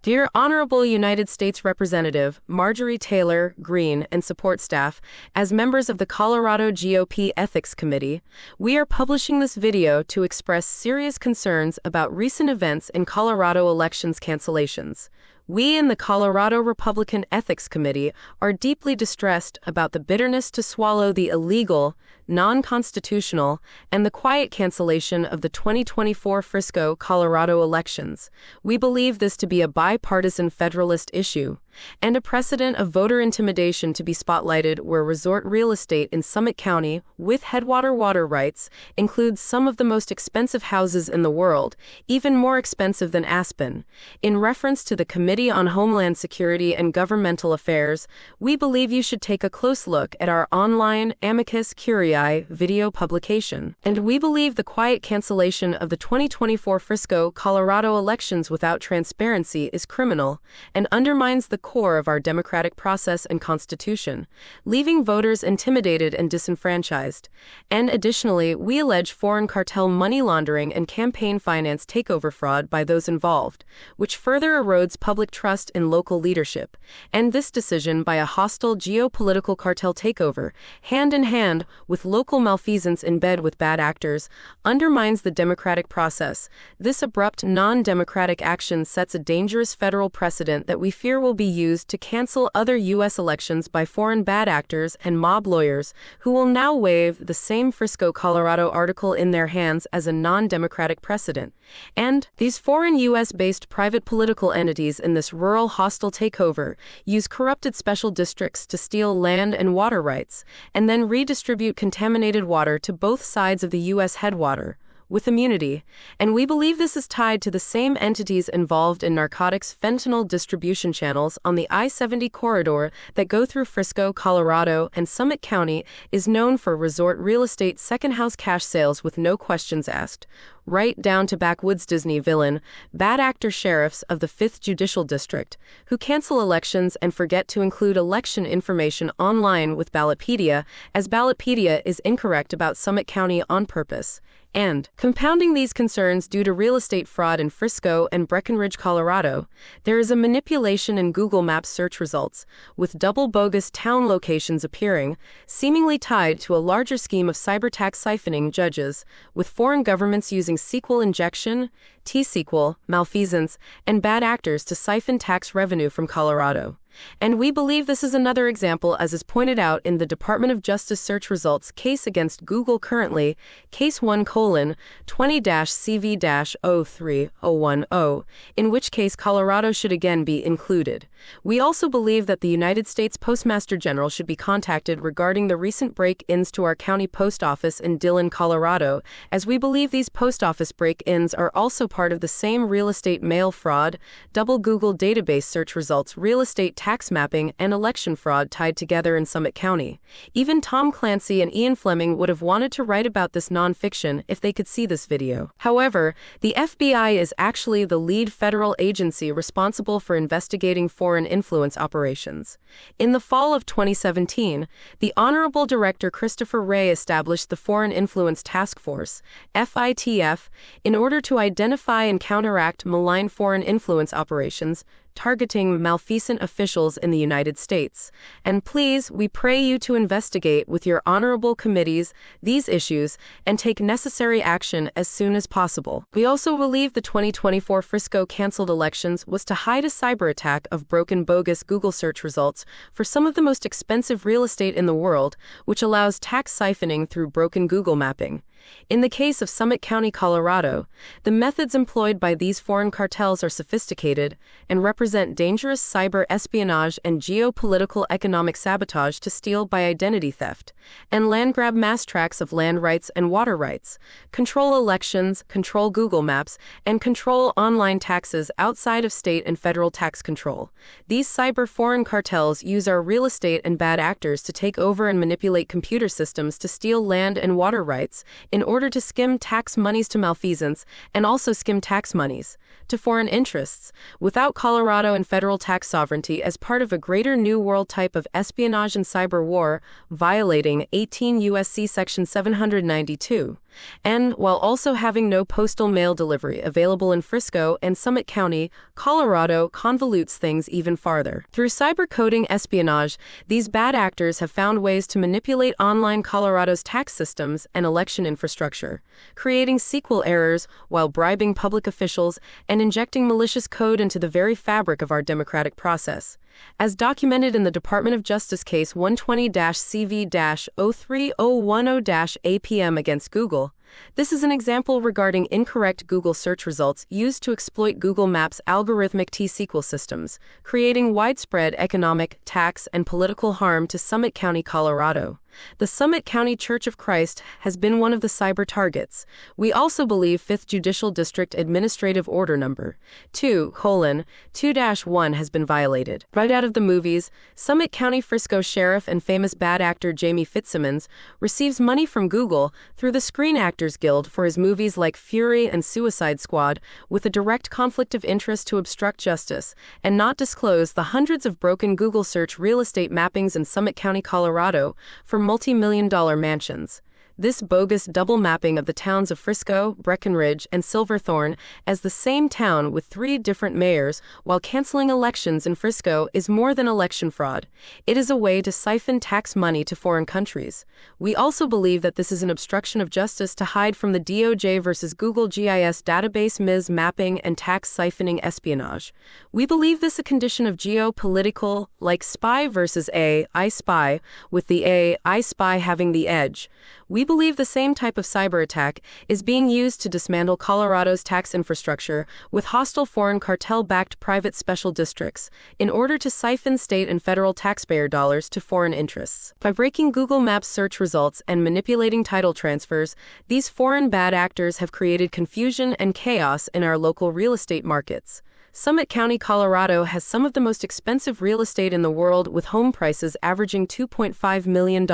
Dear Honorable United States Representative Marjorie Taylor, Greene, and support staff, as members of the Colorado GOP Ethics Committee, we are publishing this video to express serious concerns about recent events in Colorado elections cancellations. We in the Colorado Republican Ethics Committee are deeply distressed about the bitterness to swallow the illegal, non-constitutional, and the quiet cancellation of the 2024 Frisco, Colorado elections. We believe this to be a bipartisan Federalist issue, and a precedent of voter intimidation to be spotlighted where resort real estate in Summit County, with headwater water rights, includes some of the most expensive houses in the world, even more expensive than Aspen. In reference to the Committee on Homeland Security and Governmental Affairs, we believe you should take a close look at our online amicus curiae video publication. And we believe the quiet cancellation of the 2024 Frisco, Colorado elections without transparency is criminal and undermines the core of our democratic process and constitution, leaving voters intimidated and disenfranchised. And additionally, we allege foreign cartel money laundering and campaign finance takeover fraud by those involved, which further erodes public trust in local leadership. And this decision by a hostile geopolitical cartel takeover, hand in hand with local malfeasance in bed with bad actors, undermines the democratic process. This abrupt, non-democratic action sets a dangerous federal precedent that we fear will be used to cancel other U.S. elections by foreign bad actors and mob lawyers who will now wave the same Frisco, Colorado article in their hands as a non-democratic precedent. And these foreign U.S.-based private political entities in this rural hostile takeover use corrupted special districts to steal land and water rights, and then redistribute contaminated water to both sides of the U.S. headwater, with immunity, and we believe this is tied to the same entities involved in narcotics fentanyl distribution channels on the I-70 corridor that go through Frisco, Colorado, and Summit County is known for resort real estate second-house cash sales with no questions asked, right down to backwoods Disney villain, bad actor sheriffs of the 5th Judicial District, who cancel elections and forget to include election information online with Ballotpedia, as Ballotpedia is incorrect about Summit County on purpose. And, compounding these concerns due to real estate fraud in Frisco and Breckenridge, Colorado, there is a manipulation in Google Maps search results, with double bogus town locations appearing, seemingly tied to a larger scheme of cyber tax siphoning judges, with foreign governments using SQL injection, T-SQL, malfeasance, and bad actors to siphon tax revenue from Colorado. And we believe this is another example, as is pointed out in the Department of Justice search results case against Google currently, Case 1:20-CV-03010, in which case Colorado should again be included. We also believe that the United States Postmaster General should be contacted regarding the recent break-ins to our county post office in Dillon, Colorado, as we believe these post office break-ins are also part of the same real estate mail fraud, double Google database search results, real estate tax mapping, and election fraud tied together in Summit County. Even Tom Clancy and Ian Fleming would have wanted to write about this nonfiction if they could see this video. However, the FBI is actually the lead federal agency responsible for investigating foreign influence operations. In the fall of 2017, the Honorable Director Christopher Wray established the Foreign Influence Task Force, FITF, in order to identify and counteract malign foreign influence operations targeting malfeasant officials in the United States. And please, we pray you to investigate with your honorable committees these issues and take necessary action as soon as possible. We also believe the 2024 Frisco canceled elections was to hide a cyber attack of broken bogus Google search results for some of the most expensive real estate in the world, which allows tax siphoning through broken Google mapping. In the case of Summit County, Colorado, the methods employed by these foreign cartels are sophisticated and represent dangerous cyber espionage and geopolitical economic sabotage to steal by identity theft, and land grab mass tracts of land rights and water rights, control elections, control Google Maps, and control online taxes outside of state and federal tax control. These cyber foreign cartels use our real estate and bad actors to take over and manipulate computer systems to steal land and water rights, in order to skim tax monies to malfeasance and also skim tax monies to foreign interests, without Colorado and federal tax sovereignty as part of a greater New World type of espionage and cyber war, violating 18 U.S.C. Section 792. and while also having no postal mail delivery available in Frisco and Summit County, Colorado convolutes things even farther. Through cyber-coding espionage, these bad actors have found ways to manipulate online Colorado's tax systems and election infrastructure, creating SQL errors while bribing public officials and injecting malicious code into the very fabric of our democratic process. As documented in the Department of Justice case 120-CV-03010-APM against Google, this is an example regarding incorrect Google search results used to exploit Google Maps' algorithmic T-SQL systems, creating widespread economic, tax, and political harm to Summit County, Colorado. The Summit County Church of Christ has been one of the cyber targets. We also believe 5th Judicial District Administrative Order Number 2:2-1 has been violated. Right out of the movies, Summit County Frisco Sheriff and famous bad actor Jamie Fitzsimmons receives money from Google through the Screen Actors Guild for his movies like Fury and Suicide Squad, with a direct conflict of interest to obstruct justice and not disclose the hundreds of broken Google search real estate mappings in Summit County, Colorado, for multi-million-dollar mansions. This bogus double mapping of the towns of Frisco, Breckenridge, and Silverthorne as the same town with 3 different mayors while canceling elections in Frisco is more than election fraud. It is a way to siphon tax money to foreign countries. We also believe that this is an obstruction of justice to hide from the DOJ versus Google GIS database MIS mapping and tax siphoning espionage. We believe this a condition of geopolitical, like spy versus I spy, with the I spy having the edge. We believe the same type of cyber attack is being used to dismantle Colorado's tax infrastructure with hostile foreign cartel-backed private special districts in order to siphon state and federal taxpayer dollars to foreign interests. By breaking Google Maps search results and manipulating title transfers, these foreign bad actors have created confusion and chaos in our local real estate markets. Summit County, Colorado has some of the most expensive real estate in the world, with home prices averaging $2.5 million,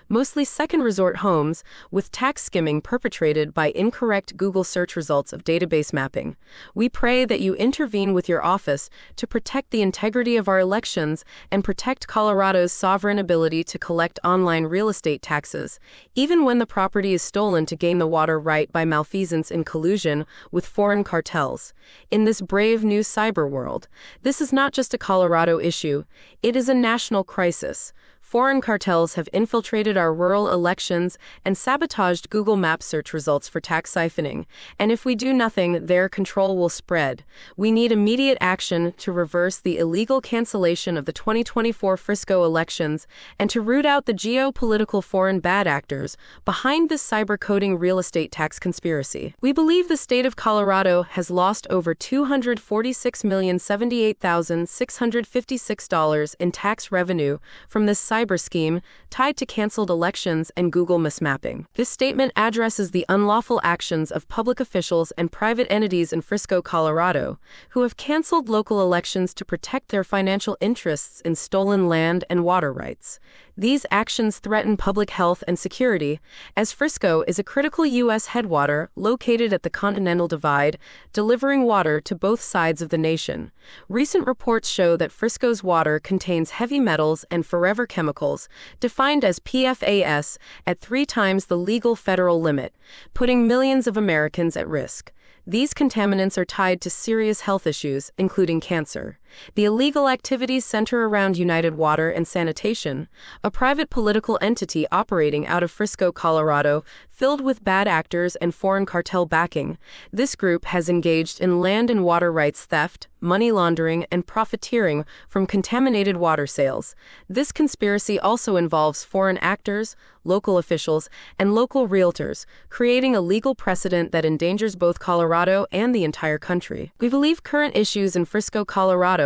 mostly second resort homes, with tax skimming perpetrated by incorrect Google search results of database mapping. We pray that you intervene with your office to protect the integrity of our elections and protect Colorado's sovereign ability to collect online real estate taxes, even when the property is stolen to gain the water right by malfeasance in collusion with foreign cartels. In this brave new cyber world, this is not just a Colorado issue, it is a national crisis. Foreign cartels have infiltrated our rural elections and sabotaged Google Maps search results for tax siphoning, and if we do nothing, their control will spread. We need immediate action to reverse the illegal cancellation of the 2024 Frisco elections and to root out the geopolitical foreign bad actors behind this cyber-coding real estate tax conspiracy. We believe the state of Colorado has lost over $246,078,656 in tax revenue from this cyber scheme tied to canceled elections and Google mismapping. This statement addresses the unlawful actions of public officials and private entities in Frisco, Colorado, who have canceled local elections to protect their financial interests in stolen land and water rights. These actions threaten public health and security, as Frisco is a critical U.S. headwater located at the Continental Divide, delivering water to both sides of the nation. Recent reports show that Frisco's water contains heavy metals and forever chemicals, defined as PFAS, at 3 times the legal federal limit, putting millions of Americans at risk. These contaminants are tied to serious health issues, including cancer. The illegal activities center around United Water and Sanitation, a private political entity operating out of Frisco, Colorado, filled with bad actors and foreign cartel backing. This group has engaged in land and water rights theft, money laundering, and profiteering from contaminated water sales. This conspiracy also involves foreign actors, local officials, and local realtors, creating a legal precedent that endangers both Colorado and the entire country. We believe current issues in Frisco, Colorado,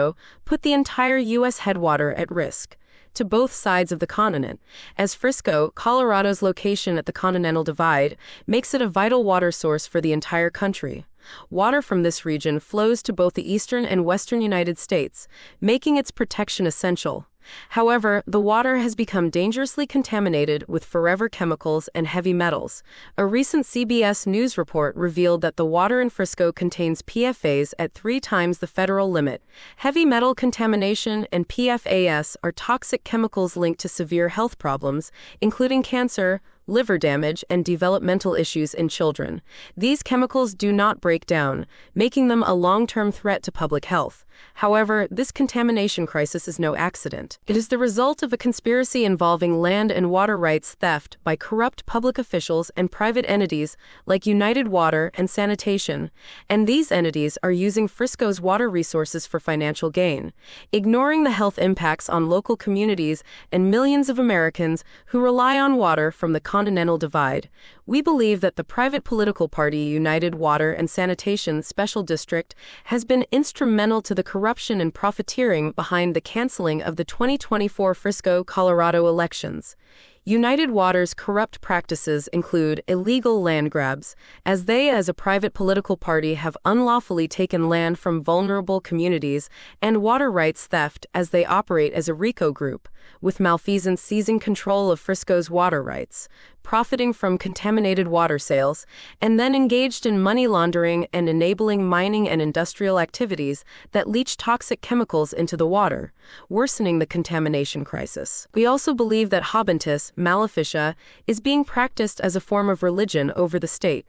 put the entire U.S. headwater at risk to both sides of the continent, as Frisco, Colorado's location at the Continental Divide, makes it a vital water source for the entire country. Water from this region flows to both the eastern and western United States, making its protection essential. However, the water has become dangerously contaminated with forever chemicals and heavy metals. A recent CBS News report revealed that the water in Frisco contains PFAS at 3 times the federal limit. Heavy metal contamination and PFAS are toxic chemicals linked to severe health problems, including cancer, liver damage, and developmental issues in children. These chemicals do not break down, making them a long-term threat to public health. However, this contamination crisis is no accident. It is the result of a conspiracy involving land and water rights theft by corrupt public officials and private entities like United Water and Sanitation, and these entities are using Frisco's water resources for financial gain, ignoring the health impacts on local communities and millions of Americans who rely on water from the Continental Divide. We believe that the private political party United Water and Sanitation Special District has been instrumental to the corruption and profiteering behind the canceling of the 2024 Frisco, Colorado elections. United Water's corrupt practices include illegal land grabs, as they as a private political party have unlawfully taken land from vulnerable communities, and water rights theft as they operate as a RICO group, with malfeasance seizing control of Frisco's water rights, profiting from contaminated water sales, and then engaged in money laundering and enabling mining and industrial activities that leach toxic chemicals into the water, worsening the contamination crisis. We also believe that habentus maleficia is being practiced as a form of religion over the state,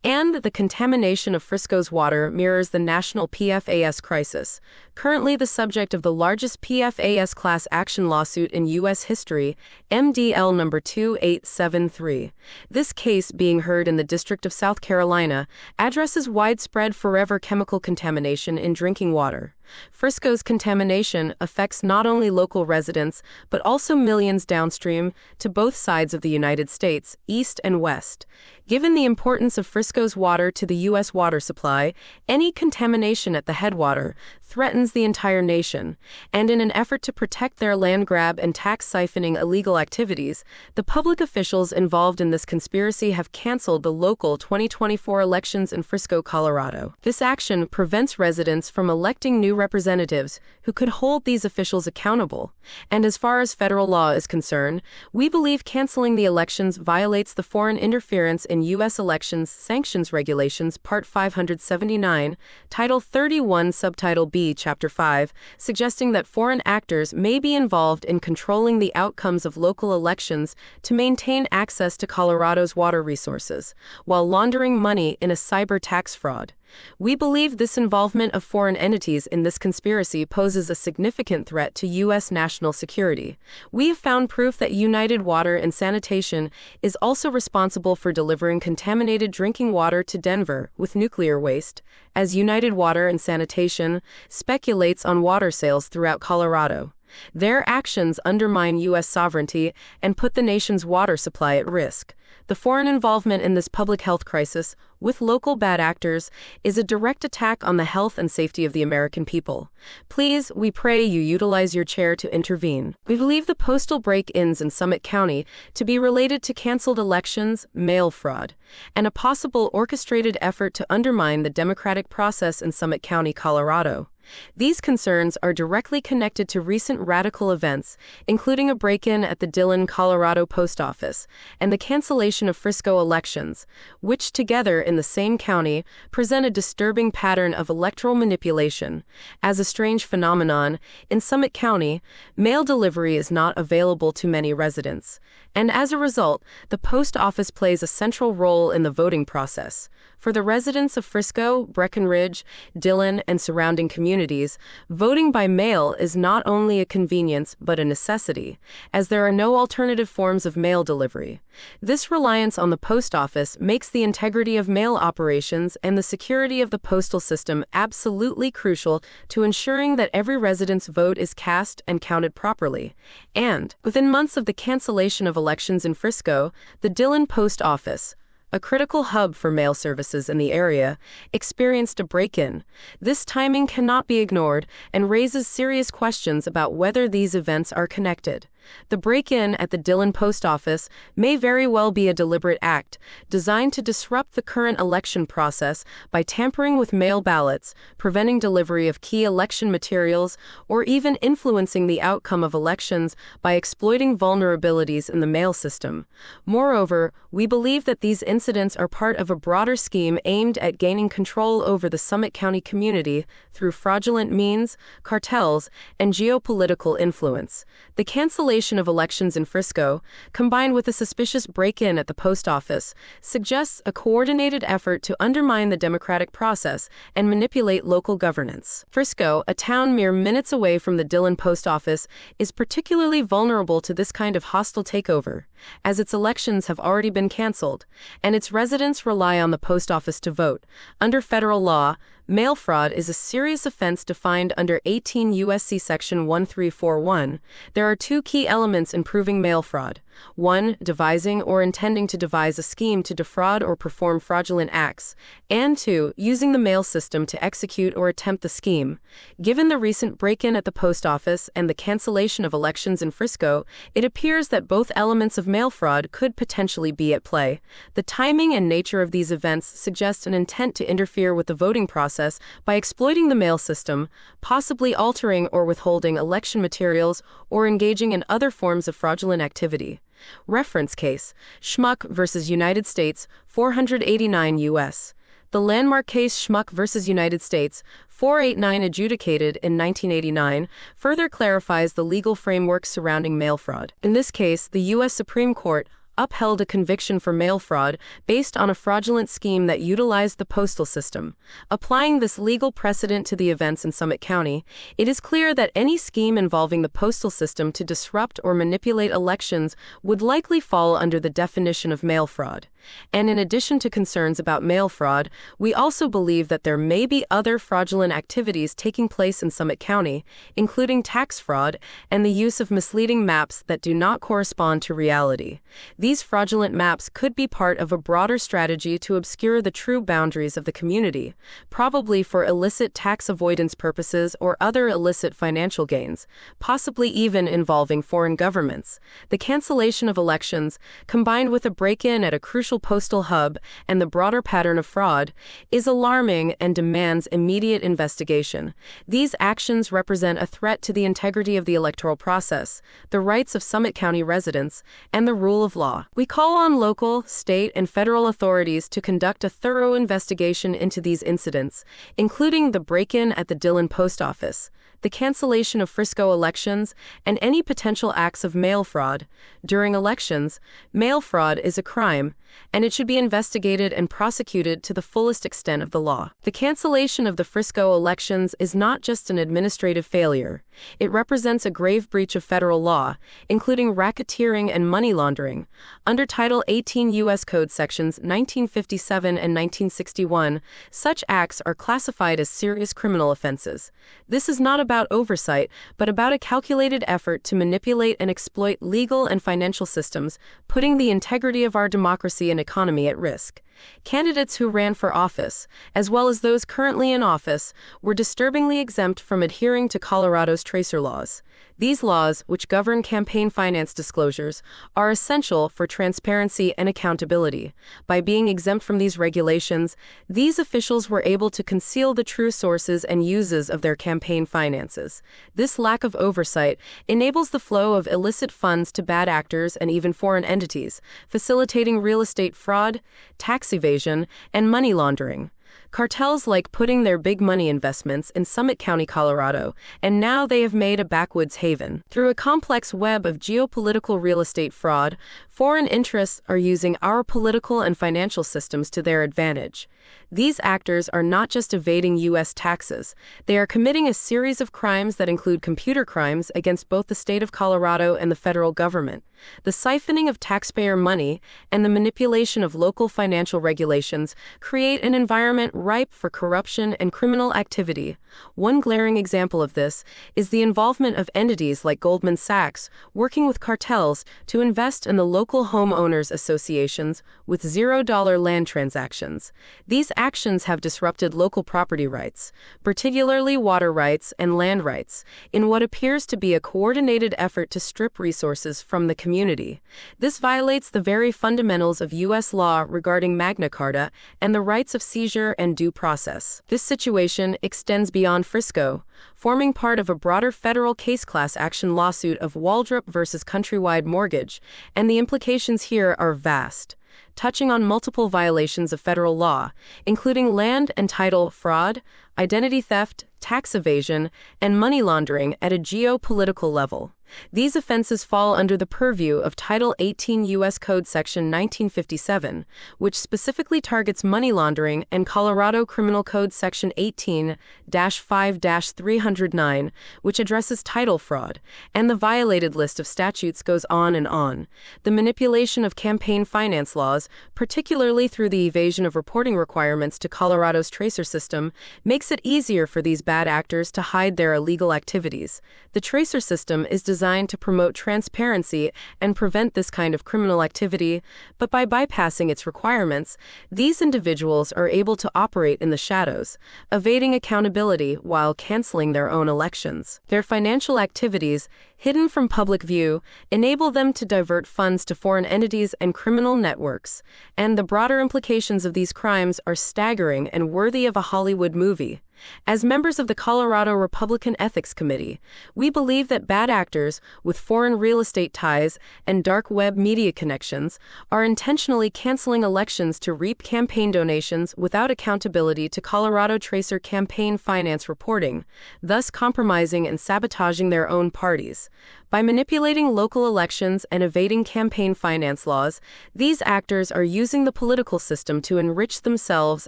and the contamination of Frisco's water mirrors the national PFAS crisis, currently the subject of the largest PFAS class action lawsuit in U.S. history, MDL number 2873. This case, being heard in the District of South Carolina, addresses widespread forever chemical contamination in drinking water. Frisco's contamination affects not only local residents, but also millions downstream to both sides of the United States, east and west. Given the importance of Frisco's water to the U.S. water supply, any contamination at the headwater threatens the entire nation, and in an effort to protect their land grab and tax siphoning illegal activities, the public officials involved in this conspiracy have canceled the local 2024 elections in Frisco, Colorado. This action prevents residents from electing new representatives who could hold these officials accountable, and as far as federal law is concerned, we believe canceling the elections violates the Foreign Interference in U.S. Elections Sanctions Regulations Part 579, Title 31, Subtitle B, Chapter 5, suggesting that foreign actors may be involved in controlling the outcomes of local elections to maintain access to Colorado's water resources, while laundering money in a cyber tax fraud. We believe this involvement of foreign entities in this conspiracy poses a significant threat to U.S. national security. We have found proof that United Water and Sanitation is also responsible for delivering contaminated drinking water to Denver with nuclear waste, as United Water and Sanitation speculates on water sales throughout Colorado. Their actions undermine U.S. sovereignty and put the nation's water supply at risk. The foreign involvement in this public health crisis, with local bad actors, is a direct attack on the health and safety of the American people. Please, we pray you utilize your chair to intervene. We believe the postal break-ins in Summit County to be related to canceled elections, mail fraud, and a possible orchestrated effort to undermine the democratic process in Summit County, Colorado. These concerns are directly connected to recent radical events, including a break-in at the Dillon, Colorado post office, and the cancellation of Frisco elections, which together in the same county present a disturbing pattern of electoral manipulation. As a strange phenomenon, in Summit County, mail delivery is not available to many residents, and as a result, the post office plays a central role in the voting process. For the residents of Frisco, Breckenridge, Dillon, and surrounding communities, voting by mail is not only a convenience but a necessity, as there are no alternative forms of mail delivery. This reliance on the post office makes the integrity of mail operations and the security of the postal system absolutely crucial to ensuring that every resident's vote is cast and counted properly. And, within months of the cancellation of elections in Frisco, the Dillon post office, a critical hub for mail services in the area, experienced a break-in. This timing cannot be ignored and raises serious questions about whether these events are connected. The break-in at the Dillon post office may very well be a deliberate act designed to disrupt the current election process by tampering with mail ballots, preventing delivery of key election materials, or even influencing the outcome of elections by exploiting vulnerabilities in the mail system. Moreover, we believe that these incidents are part of a broader scheme aimed at gaining control over the Summit County community through fraudulent means, cartels, and geopolitical influence. The cancellation cancellation of elections in Frisco, combined with a suspicious break-in at the post office, suggests a coordinated effort to undermine the democratic process and manipulate local governance. Frisco, a town mere minutes away from the Dillon post office, is particularly vulnerable to this kind of hostile takeover, as its elections have already been canceled, and its residents rely on the post office to vote. Under federal law, mail fraud is a serious offense defined under 18 U.S.C. Section 1341. There are two key elements in proving mail fraud. 1. Devising or intending to devise a scheme to defraud or perform fraudulent acts. And 2. Using the mail system to execute or attempt the scheme. Given the recent break-in at the post office and the cancellation of elections in Frisco, it appears that both elements of mail fraud could potentially be at play. The timing and nature of these events suggest an intent to interfere with the voting process by exploiting the mail system, possibly altering or withholding election materials, or engaging in other forms of fraudulent activity. Reference case: Schmuck v. United States, 489 U.S. The landmark case Schmuck v. United States, 489, adjudicated in 1989, further clarifies the legal framework surrounding mail fraud. In this case, the U.S. Supreme Court upheld a conviction for mail fraud based on a fraudulent scheme that utilized the postal system. Applying this legal precedent to the events in Summit County, it is clear that any scheme involving the postal system to disrupt or manipulate elections would likely fall under the definition of mail fraud. And in addition to concerns about mail fraud, we also believe that there may be other fraudulent activities taking place in Summit County, including tax fraud and the use of misleading maps that do not correspond to reality. These fraudulent maps could be part of a broader strategy to obscure the true boundaries of the community, probably for illicit tax avoidance purposes or other illicit financial gains, possibly even involving foreign governments. The cancellation of elections, combined with a break-in at a crucial postal hub and the broader pattern of fraud, is alarming and demands immediate investigation. These actions represent a threat to the integrity of the electoral process, the rights of Summit County residents, and the rule of law. We call on local, state, and federal authorities to conduct a thorough investigation into these incidents, including the break-in at the Dillon post office, the cancellation of Frisco elections, and any potential acts of mail fraud. During elections, mail fraud is a crime, and it should be investigated and prosecuted to the fullest extent of the law. The cancellation of the Frisco elections is not just an administrative failure. It represents a grave breach of federal law, including racketeering and money laundering. Under Title 18 U.S. Code Sections 1957 and 1961, such acts are classified as serious criminal offenses. This is not about oversight, but about a calculated effort to manipulate and exploit legal and financial systems, putting the integrity of our democracy and economy at risk. Candidates who ran for office, as well as those currently in office, were disturbingly exempt from adhering to Colorado's tracer laws. These laws, which govern campaign finance disclosures, are essential for transparency and accountability. By being exempt from these regulations, these officials were able to conceal the true sources and uses of their campaign finances. This lack of oversight enables the flow of illicit funds to bad actors and even foreign entities, facilitating real estate fraud, tax evasion, and money laundering. Cartels like putting their big money investments in Summit County, Colorado, and now they have made a backwoods haven. Through a complex web of geopolitical real estate fraud, foreign interests are using our political and financial systems to their advantage. These actors are not just evading U.S. taxes, they are committing a series of crimes that include computer crimes against both the state of Colorado and the federal government. The siphoning of taxpayer money and the manipulation of local financial regulations create an environment ripe for corruption and criminal activity. One glaring example of this is the involvement of entities like Goldman Sachs working with cartels to invest in the local homeowners associations with $0 land transactions. These actions have disrupted local property rights, particularly water rights and land rights, in what appears to be a coordinated effort to strip resources from the community. This violates the very fundamentals of U.S. law regarding Magna Carta and the rights of seizure and due process. This situation extends beyond Frisco, forming part of a broader federal case class action lawsuit of Waldrop versus Countrywide Mortgage, and the implications here are vast, touching on multiple violations of federal law, including land and title fraud, identity theft, tax evasion, and money laundering at a geopolitical level. These offenses fall under the purview of Title 18 U.S. Code Section 1957, which specifically targets money laundering, and Colorado Criminal Code Section 18-5-309, which addresses title fraud, and the violated list of statutes goes on and on. The manipulation of campaign finance laws, particularly through the evasion of reporting requirements to Colorado's tracer system, makes it easier for these bad actors to hide their illegal activities. The tracer system is designed to promote transparency and prevent this kind of criminal activity, but by bypassing its requirements, these individuals are able to operate in the shadows, evading accountability while canceling their own elections. Their financial activities, hidden from public view, enable them to divert funds to foreign entities and criminal networks, and the broader implications of these crimes are staggering and worthy of a Hollywood movie. As members of the Colorado Republican Ethics Committee, we believe that bad actors with foreign real estate ties and dark web media connections are intentionally canceling elections to reap campaign donations without accountability to Colorado Tracer campaign finance reporting, thus compromising and sabotaging their own parties. By manipulating local elections and evading campaign finance laws, these actors are using the political system to enrich themselves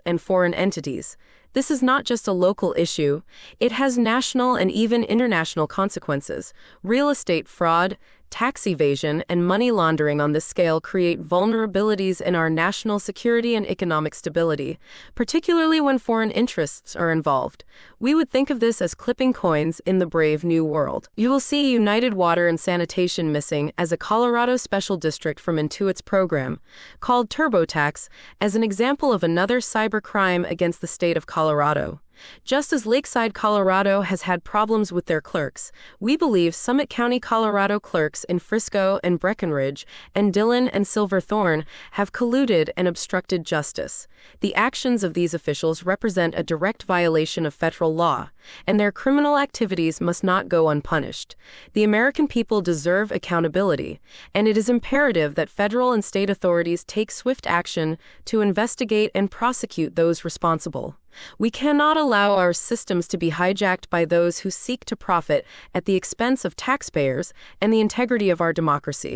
and foreign entities. This is not just a local issue, it has national and even international consequences. Real estate fraud, tax evasion, and money laundering on this scale create vulnerabilities in our national security and economic stability, particularly when foreign interests are involved. We would think of this as clipping coins in the brave new world. You will see United Water and Sanitation missing as a Colorado special district from Intuit's program, called TurboTax, as an example of another cyber crime against the state of Colorado. Just as Lakeside, Colorado has had problems with their clerks, we believe Summit County, Colorado clerks in Frisco and Breckenridge and Dillon and Silverthorne have colluded and obstructed justice. The actions of these officials represent a direct violation of federal law, and their criminal activities must not go unpunished. The American people deserve accountability, and it is imperative that federal and state authorities take swift action to investigate and prosecute those responsible. We cannot allow our systems to be hijacked by those who seek to profit at the expense of taxpayers and the integrity of our democracy.